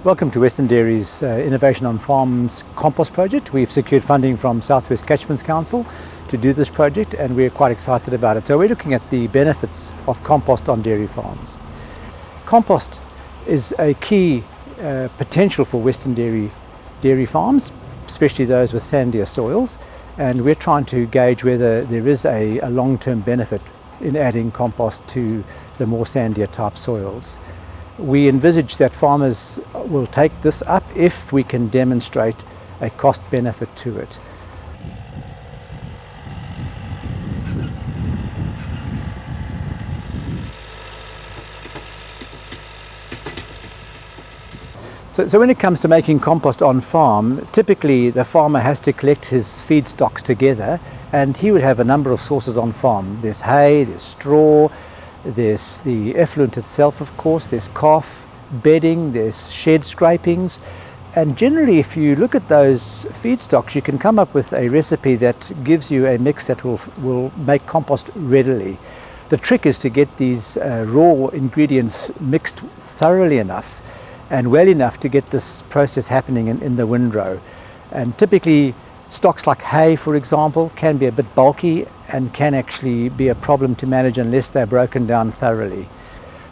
Welcome to Western Dairy's Innovation on Farms compost project. We've secured funding from South West Catchments Council to do this project, and we're quite excited about it. So we're looking at the benefits of compost on dairy farms. Compost is a key potential for Western dairy farms, especially those with sandier soils, and we're trying to gauge whether there is a long-term benefit in adding compost to the more sandier type soils. We envisage that farmers will take this up if we can demonstrate a cost benefit to it. So when it comes to making compost on farm, typically the farmer has to collect his feedstocks together, and he would have a number of sources on farm. There's hay, there's straw, there's the effluent itself, of course, there's calf bedding, there's shed scrapings, and generally if you look at those feedstocks you can come up with a recipe that gives you a mix that will make compost readily. The trick is to get these raw ingredients mixed thoroughly enough and well enough to get this process happening in the windrow. And typically stocks like hay, for example, can be a bit bulky and can actually be a problem to manage unless they're broken down thoroughly.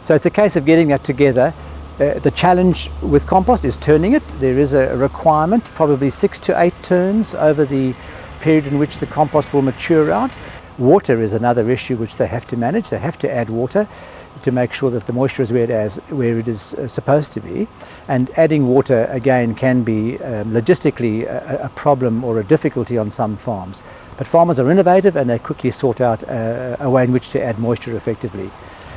So it's a case of getting that together. The challenge with compost is turning it. There is a requirement, probably 6 to 8 turns over the period in which the compost will mature out. Water is another issue which they have to manage. They have to add water to make sure that the moisture is where it is supposed to be. And adding water again can be logistically a problem or a difficulty on some farms. But farmers are innovative and they quickly sort out a way in which to add moisture effectively.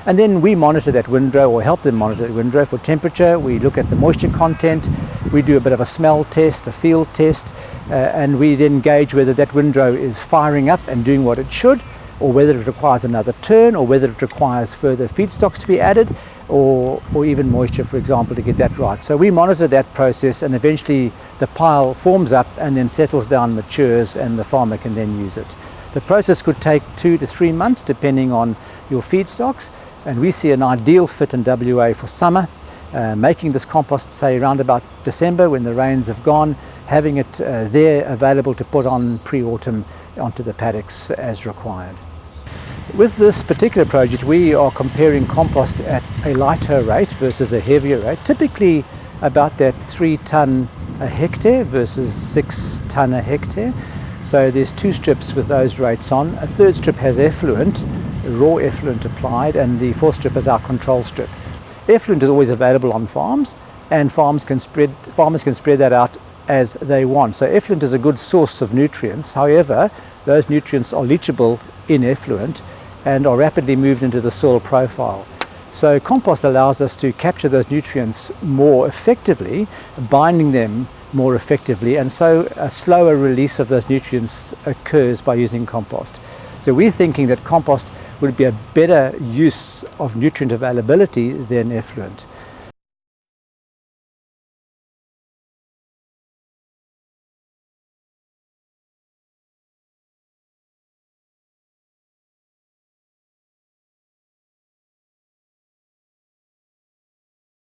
And then we monitor that windrow, or help them monitor that windrow for temperature. We look at the moisture content, we do a bit of a smell test, a field test, and we then gauge whether that windrow is firing up and doing what it should, or whether it requires another turn, or whether it requires further feedstocks to be added, or even moisture, for example, to get that right. So we monitor that process, and eventually the pile forms up and then settles down, matures, and the farmer can then use it. The process could take 2 to 3 months depending on your feedstocks, and we see an ideal fit in WA for summer, making this compost, say, around about December when the rains have gone, having it there available to put on pre-autumn onto the paddocks as required. With this particular project, we are comparing compost at a lighter rate versus a heavier rate, typically about that 3 tonne a hectare versus 6 tonne a hectare. So there's 2 strips with those rates on. A 3rd strip has effluent, raw effluent applied, and the 4th strip is our control strip. Effluent is always available on farms, and farmers can spread that out as they want. So effluent is a good source of nutrients. However, those nutrients are leachable in effluent and are rapidly moved into the soil profile. So compost allows us to capture those nutrients more effectively, binding them more effectively, and so a slower release of those nutrients occurs by using compost. So we're thinking that compost would be a better use of nutrient availability than effluent.